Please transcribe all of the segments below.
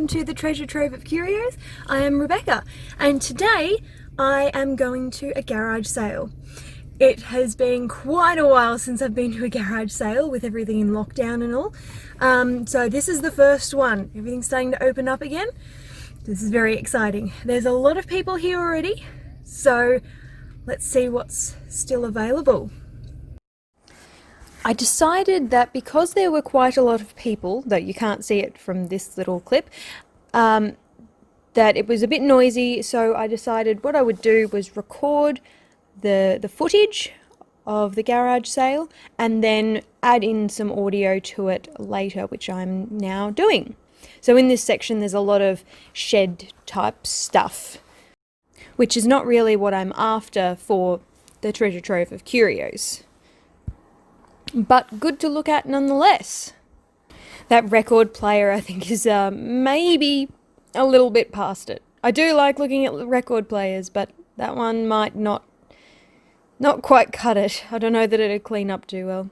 welcome to the Treasure Trove of Curios. I am Rebecca and today I am going to a garage sale. It has been quite a while since I've been to a garage sale with everything in lockdown and all. So this is the first one. Everything's starting to open up again. This is very exciting. There's a lot of people here already, so let's see what's still available. I decided that because there were quite a lot of people, though you can't see it from this little clip, that it was a bit noisy, so I decided what I would do was record the footage of the garage sale and then add in some audio to it later, which I'm now doing. So in this section there's a lot of shed type stuff, which is not really what I'm after for the Treasure Trove of Curios, but good to look at nonetheless. That record player I think is maybe a little bit past it. I do like looking at record players, but that one might not quite cut it. I don't know that it'd clean up too well.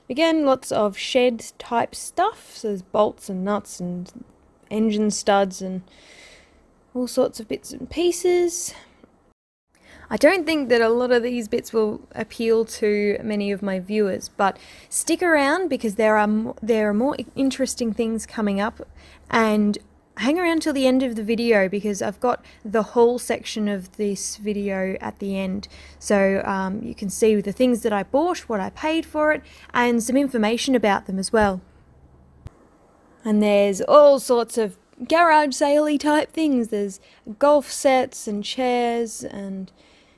Again, lots of shed type stuff. So there's bolts and nuts and engine studs and all sorts of bits and pieces. I don't think that a lot of these bits will appeal to many of my viewers, but stick around because there are more interesting things coming up, and hang around till the end of the video because I've got the whole section of this video at the end. So you can see the things that I bought, what I paid for it, and some information about them as well. And there's all sorts of garage sale-y type things. There's golf sets and chairs and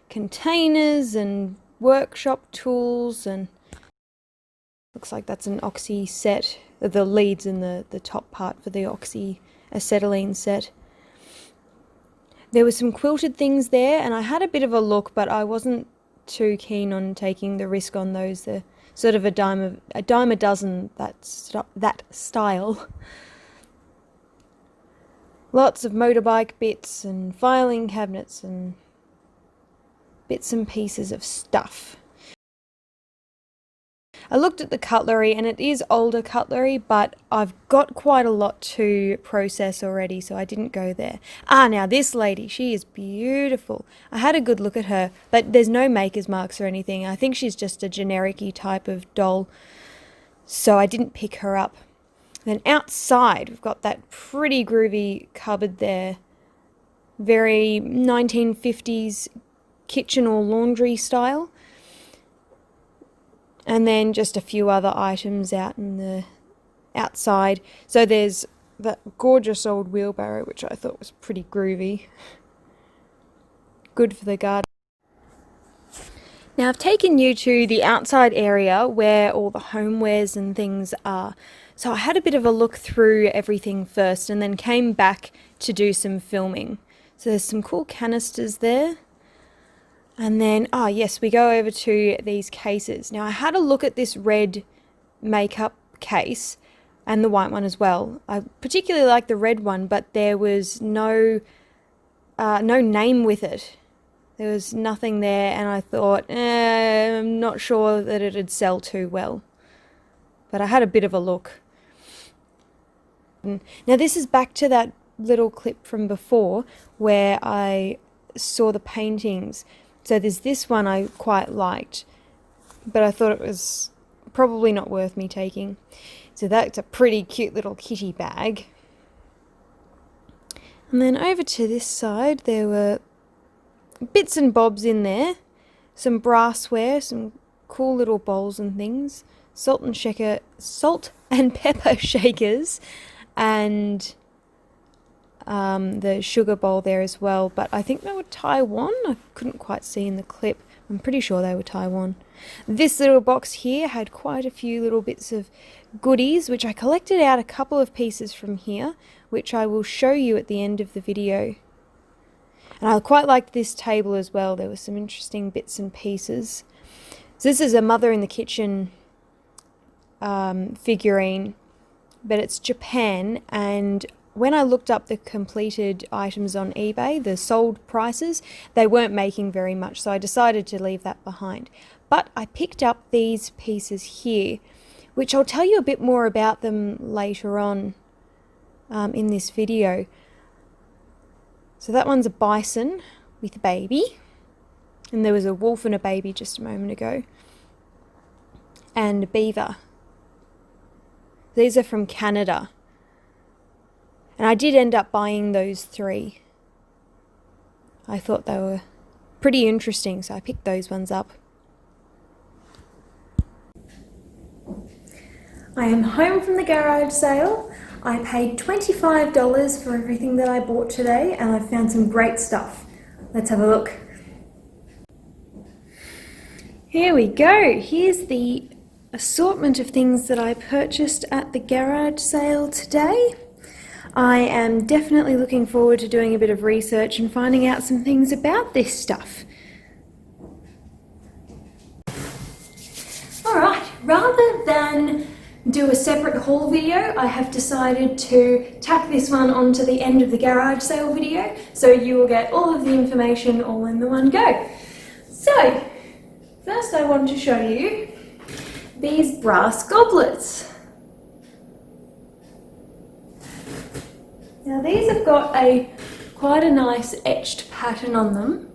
containers and workshop tools, and looks like that's an oxy set, the leads in the top part for the oxy acetylene set. There were some quilted things there and I had a bit of a look, but I wasn't too keen on taking the risk on those. They're sort of a dime a dozen, that style. Lots of motorbike bits and filing cabinets and bits and pieces of stuff. I looked at the cutlery and it is older cutlery, but I've got quite a lot to process already, so I didn't go there. Now this lady, she is beautiful. I had a good look at her, but there's no maker's marks or anything. I think she's just a generic-y type of doll, so I didn't pick her up. Then outside, we've got that pretty groovy cupboard there. Very 1950s kitchen or laundry style. And then just a few other items out in the outside. So there's that gorgeous old wheelbarrow, which I thought was pretty groovy. Good for the garden. Now I've taken you to the outside area where all the homewares and things are. So I had a bit of a look through everything first and then came back to do some filming. So there's some cool canisters there. And then, yes, we go over to these cases. Now, I had a look at this red makeup case and the white one as well. I particularly like the red one, but there was no name with it. There was nothing there, and I thought, I'm not sure that it'd sell too well. But I had a bit of a look. Now, this is back to that little clip from before where I saw the paintings. So there's this one I quite liked, but I thought it was probably not worth me taking. So that's a pretty cute little kitty bag. And then over to this side, there were bits and bobs in there. Some brassware, some cool little bowls and things. Salt and pepper shakers, and the sugar bowl there as well, but I think they were Taiwan. I couldn't quite see in the clip. I'm pretty sure they were Taiwan. This little box here had quite a few little bits of goodies, which I collected out a couple of pieces from here, which I will show you at the end of the video. And I quite liked this table as well. There were some interesting bits and pieces. So this is a mother in the kitchen figurine, but it's Japan, and when I looked up the completed items on eBay, the sold prices, they weren't making very much, so I decided to leave that behind. But I picked up these pieces here, which I'll tell you a bit more about them later on. in this video. So that one's a bison with a baby, and there was a wolf and a baby just a moment ago, and a beaver. These are from Canada, and I did end up buying those 3. I thought they were pretty interesting, so I picked those ones up. I am home from the garage sale. I paid $25 for everything that I bought today, and I found some great stuff. Let's have a look. Here we go. Here's the assortment of things that I purchased at the garage sale today. I am definitely looking forward to doing a bit of research and finding out some things about this stuff. Alright, rather than do a separate haul video, I have decided to tack this one onto the end of the garage sale video, so you will get all of the information all in the one go. So, first I want to show you these brass goblets. Now these have got quite a nice etched pattern on them.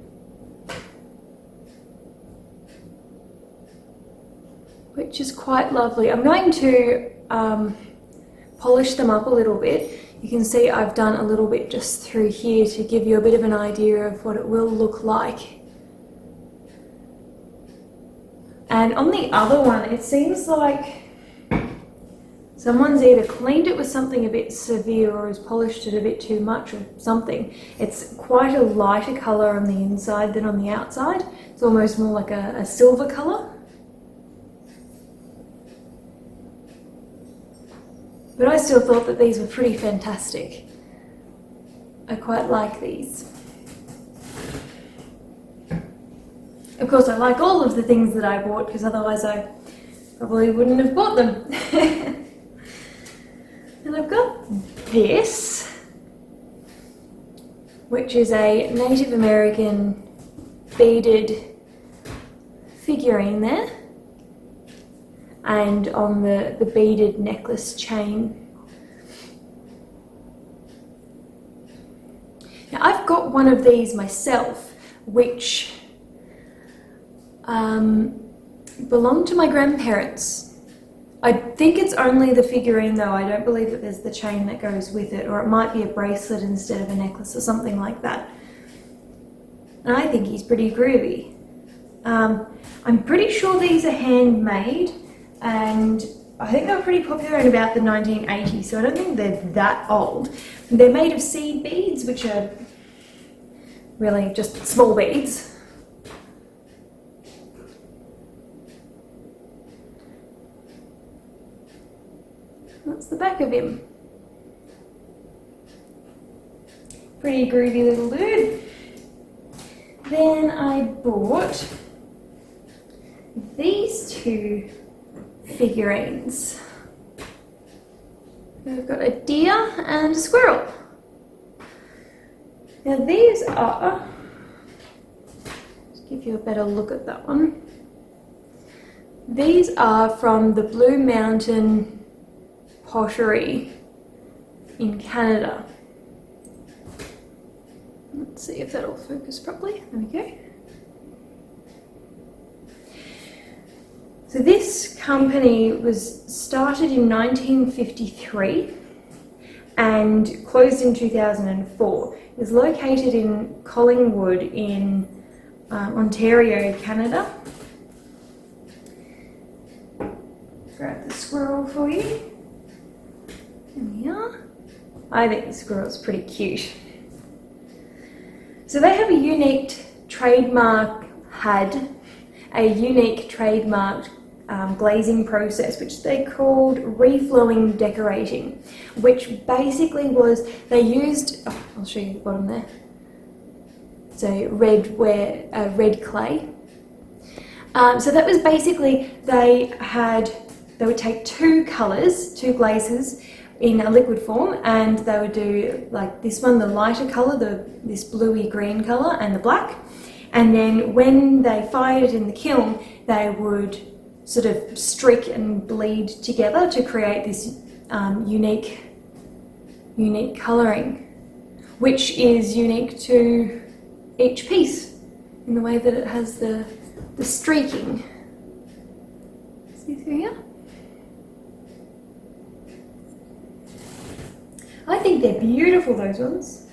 Which is quite lovely. I'm going to polish them up a little bit. You can see I've done a little bit just through here to give you a bit of an idea of what it will look like. And on the other one, it seems like someone's either cleaned it with something a bit severe or has polished it a bit too much or something. It's quite a lighter colour on the inside than on the outside. It's almost more like a silver colour. But I still thought that these were pretty fantastic. I quite like these. Of course, I like all of the things that I bought, because otherwise I probably wouldn't have bought them. And I've got this, which is a Native American beaded figurine there, and on the beaded necklace chain. Now I've got one of these myself, which belonged to my grandparents. I think it's only the figurine though. I don't believe that there's the chain that goes with it, or it might be a bracelet instead of a necklace or something like that. And I think he's pretty groovy. I'm pretty sure these are handmade, and I think they were pretty popular in about the 1980s, so I don't think they're that old. They're made of seed beads, which are really just small beads. That's the back of him. Pretty groovy little dude. Then I bought these 2 figurines. We've got a deer and a squirrel. Now these are, let's give you a better look at that one. These are from the Blue Mountain Pottery in Canada. Let's see if that'll focus properly. There we go. So this company was started in 1953 and closed in 2004. It was located in Collingwood in Ontario, Canada. Grab the squirrel for you. There we are. I think the squirrel's pretty cute. So they have a unique trademarked glazing process, which they called reflowing decorating, which basically was they used, I'll show you the bottom there, so red clay. So that was basically, they would take 2 colours, 2 glazes in a liquid form, and they would do like this one, the lighter colour, this bluey green colour, and the black. And then when they fired it in the kiln, they would sort of streak and bleed together to create this unique unique colouring, which is unique to each piece in the way that it has the streaking. See through here? I think they're beautiful, those ones.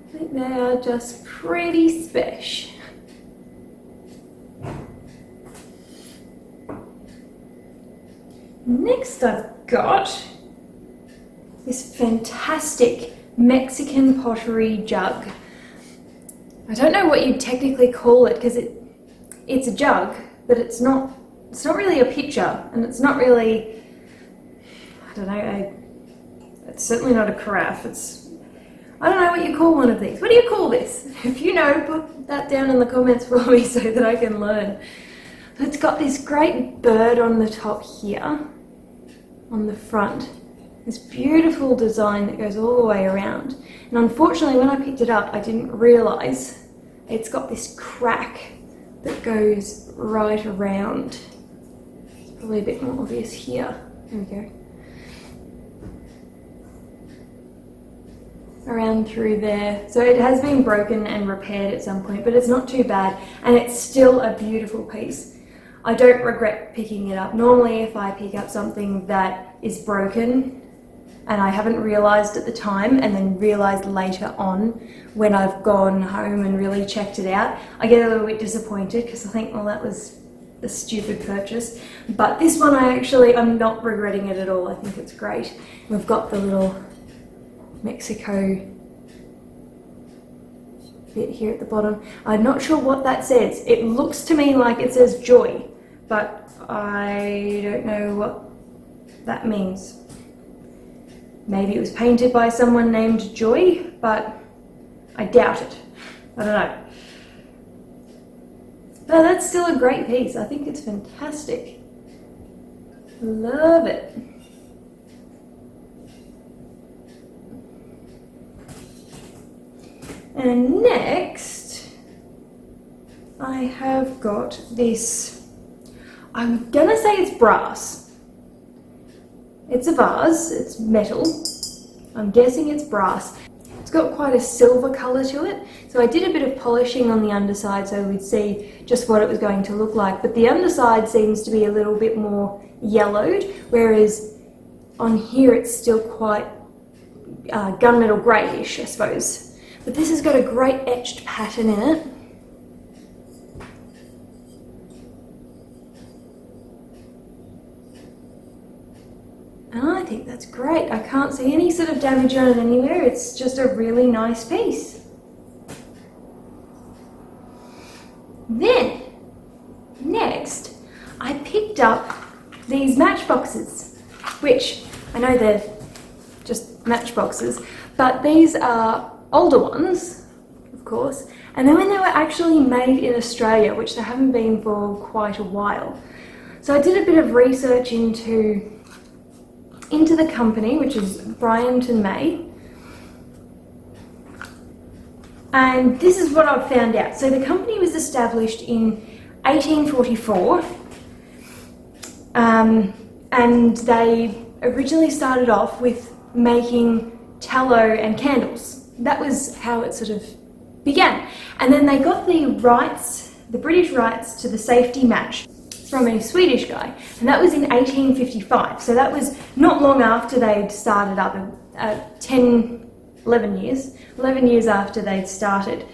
I think they are just pretty special. Next I've got this fantastic Mexican pottery jug. I don't know what you'd technically call it because it's a jug, but it's not really a pitcher, and it's not really, I don't know, it's certainly not a carafe. I don't know what you call one of these. What do you call this? If you know, put that down in the comments for me so that I can learn. It's got this great bird on the top here, on the front. This beautiful design that goes all the way around. And unfortunately, when I picked it up, I didn't realise it's got this crack that goes right around. It's probably a bit more obvious here. There we go. Around through there. So it has been broken and repaired at some point, but it's not too bad, and it's still a beautiful piece. I don't regret picking it up. Normally if I pick up something that is broken and I haven't realised at the time and then realised later on when I've gone home and really checked it out, I get a little bit disappointed because I think, well, that was a stupid purchase. But this one I'm not regretting it at all. I think it's great. We've got the little Mexico bit here at the bottom. I'm not sure what that says. It looks to me like it says joy, but I don't know what that means. Maybe it was painted by someone named Joy, but I doubt it. I don't know. But that's still a great piece. I think it's fantastic. Love it. And next, I have got this, I'm gonna say it's brass. It's a vase, it's metal. I'm guessing it's brass. It's got quite a silver colour to it. So I did a bit of polishing on the underside so we'd see just what it was going to look like. But the underside seems to be a little bit more yellowed, whereas on here it's still quite gunmetal greyish, I suppose. But this has got a great etched pattern in it. And I think that's great. I can't see any sort of damage on it anywhere. It's just a really nice piece. Then, next, I picked up these matchboxes, which I know they're just matchboxes, but these are older ones, of course, and then when they were actually made in Australia, which they haven't been for quite a while. So I did a bit of research into the company, which is Bryant May, and this is what I've found out. So the company was established in 1844, and they originally started off with making tallow and candles. That was how it sort of began. And then they got the rights, the British rights to the safety match from a Swedish guy, and that was in 1855. So that was not long after they'd started up, 11 years after they'd started.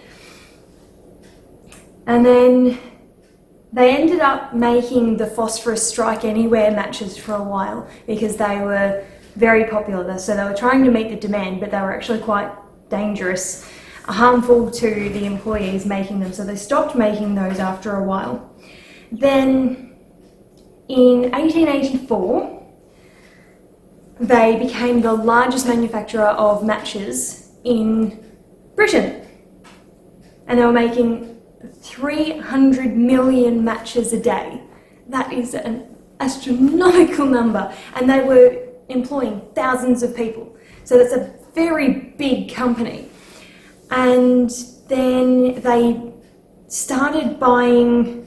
And then they ended up making the phosphorus strike anywhere matches for a while because they were very popular. So they were trying to meet the demand, but they were actually quite dangerous, harmful to the employees making them. So they stopped making those after a while. Then in 1884, they became the largest manufacturer of matches in Britain. And they were making 300 million matches a day. That is an astronomical number. And they were employing thousands of people. So that's a very big company. And then they started buying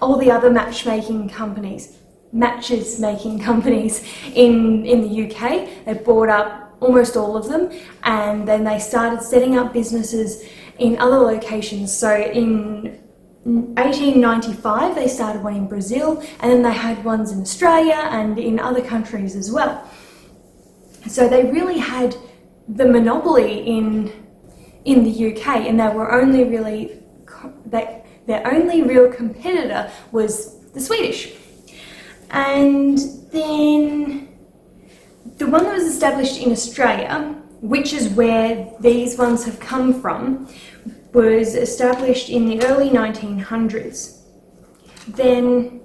all the other matchmaking companies matches making companies in the UK. They bought up almost all of them, and then they started setting up businesses in other locations. So in 1895 they started one in Brazil, and then they had ones in Australia and in other countries as well. So they really had the monopoly in the UK, and they were only really their only real competitor was the Swedish. And then the one that was established in Australia, which is where these ones have come from, was established in the early 1900s. Then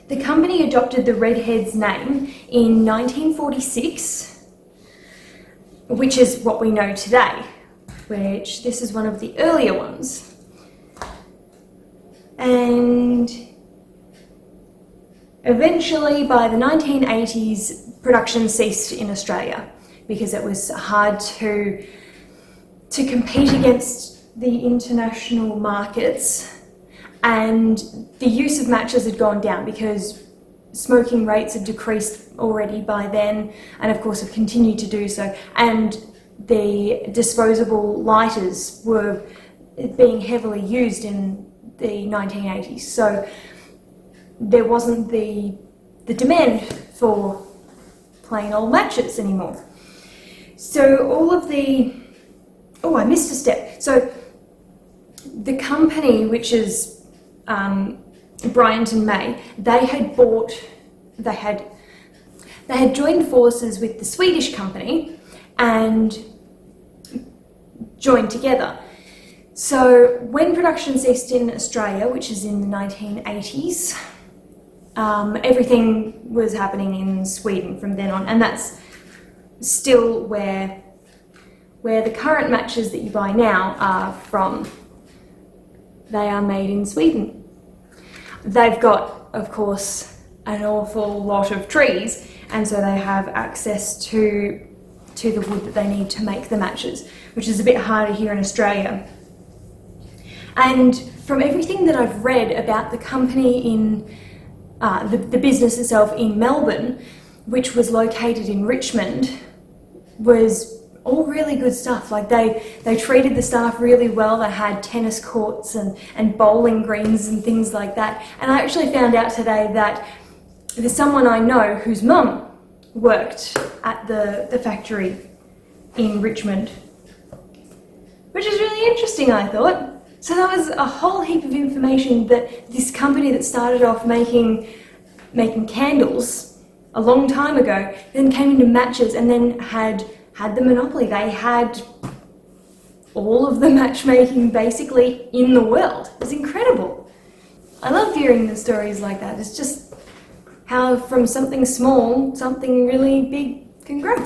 the company adopted the Redheads name in 1946, which is what we know today, which this is one of the earlier ones. And eventually, by the 1980s, production ceased in Australia because it was hard to compete against the international markets, and the use of matches had gone down because smoking rates had decreased already by then, and of course have continued to do so, and the disposable lighters were being heavily used in the 1980s, so there wasn't the demand for plain old matches anymore. So all of the, I missed a step. So the company, which is Bryant May, they had joined forces with the Swedish company and joined together. So when production ceased in Australia, which is in the 1980s, everything was happening in Sweden from then on, and that's still where the current matches that you buy now are from. They are made in Sweden. They've got, of course, an awful lot of trees, and so they have access to the wood that they need to make the matches, which is a bit harder here in Australia. And from everything that I've read about the company in the business itself in Melbourne, which was located in Richmond, was all really good stuff. Like they treated the staff really well. They had tennis courts and bowling greens and things like that. And I actually found out today that there's someone I know whose mum worked at the factory in Richmond, which is really interesting, I thought. So that was a whole heap of information that this company that started off making candles a long time ago, then came into matches and then had the monopoly. They had all of the matchmaking basically in the world. It's incredible. I love hearing the stories like that. It's just how from something small, something really big can grow.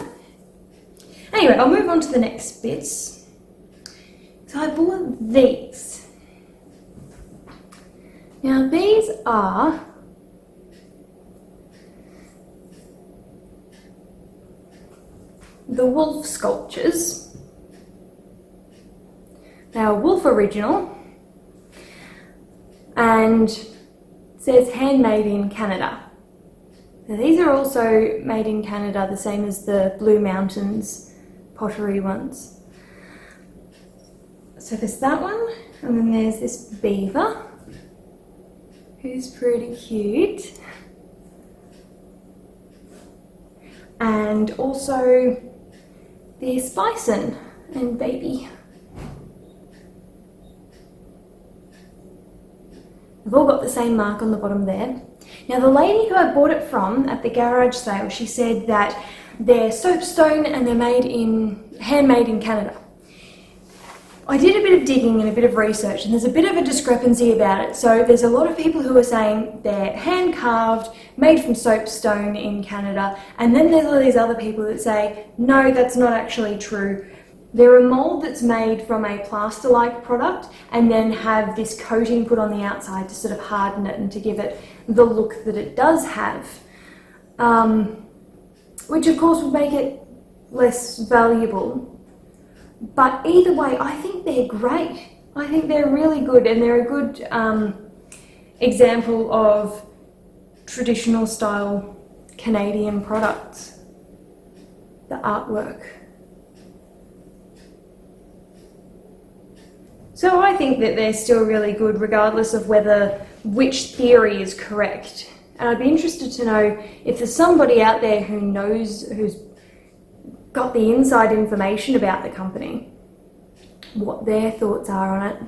Anyway, I'll move on to the next bits. So I bought these. Now these are the wolf sculptures. They are wolf original, and it says handmade in Canada. Now these are also made in Canada, the same as the Blue Mountains Pottery ones. So there's that one, and then there's this beaver, who's pretty cute. And also this bison and baby. They've all got the same mark on the bottom there. Now the lady who I bought it from at the garage sale, she said that they're soapstone and they're handmade in Canada. I did a bit of digging and a bit of research, and there's a bit of a discrepancy about it. So there's a lot of people who are saying they're hand carved, made from soapstone in Canada, and then there's all these other people that say, no, that's not actually true. They're a mould that's made from a plaster-like product and then have this coating put on the outside to sort of harden it and to give it the look that it does have. Which of course would make it less valuable. But either way, I think they're great. I think they're really good, and they're a good example of traditional style Canadian products. The artwork. So I think that they're still really good regardless of which theory is correct. And I'd be interested to know if there's somebody out there who knows, who's got the inside information about the company, what their thoughts are on it.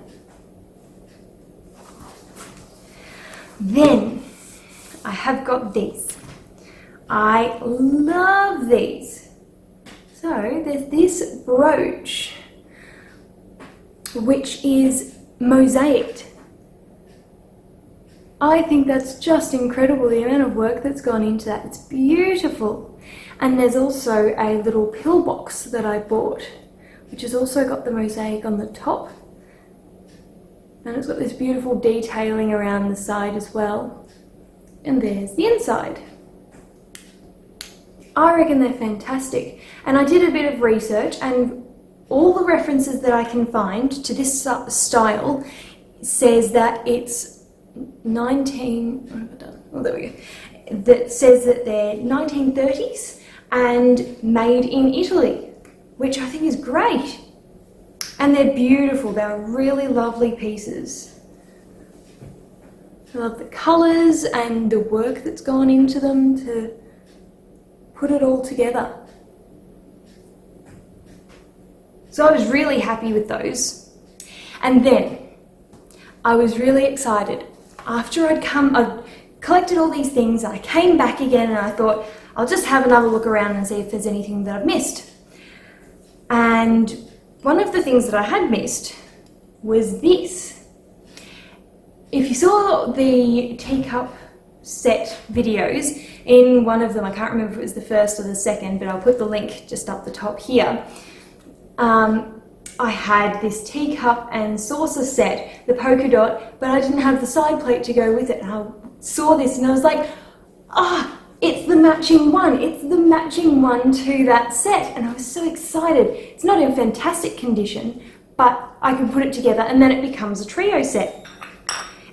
Then I have got these. I love these. So there's this brooch, which is mosaicked. I think that's just incredible, the amount of work that's gone into that. It's beautiful. And there's also a little pillbox that I bought, which has also got the mosaic on the top. And it's got this beautiful detailing around the side as well. And there's the inside. I reckon they're fantastic. And I did a bit of research, and all the references that I can find to this style says that it's what have I done? Oh, there we go. That says that they're 1930s and made in Italy, which I think is great. And they're beautiful. They're really lovely pieces. I love the colours and the work that's gone into them to put it all together. So I was really happy with those. And then I was really excited. After I'd collected all these things, I came back again and I thought, I'll just have another look around and see if there's anything that I've missed. And one of the things that I had missed was this. If you saw the teacup set videos, in one of them, I can't remember if it was the first or the second, but I'll put the link just up the top here. I had this teacup and saucer set, the polka dot, but I didn't have the side plate to go with it. And I saw this and I was like, it's the matching one. It's the matching one to that set. And I was so excited. It's not in fantastic condition, but I can put it together and then it becomes a trio set.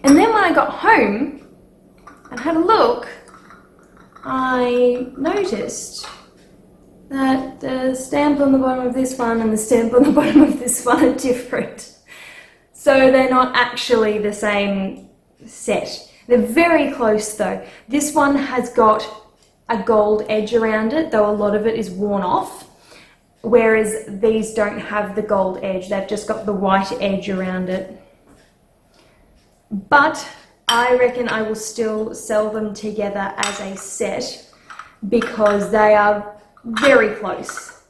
And then when I got home and had a look, I noticed that the stamp on the bottom of this one and the stamp on the bottom of this one are different. So they're not actually the same set. They're very close though. This one has got a gold edge around it, though a lot of it is worn off, whereas these don't have the gold edge. They've just got the white edge around it. But I reckon I will still sell them together as a set because they are very close.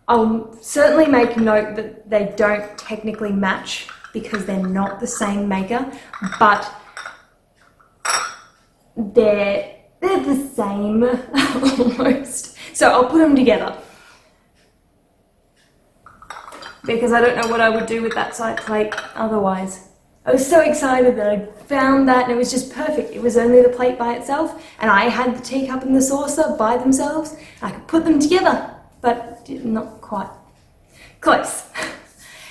I'll certainly make note that they don't technically match because they're not the same maker, but they're the same almost. So I'll put them together because I don't know what I would do with that side plate otherwise. I was so excited that I found that and it was just perfect. It was only the plate by itself and I had the teacup and the saucer by themselves. I could put them together, but not quite. Close.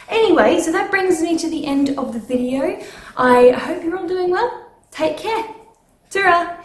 Anyway, so that brings me to the end of the video. I hope you're all doing well. Take care. Ta-ra!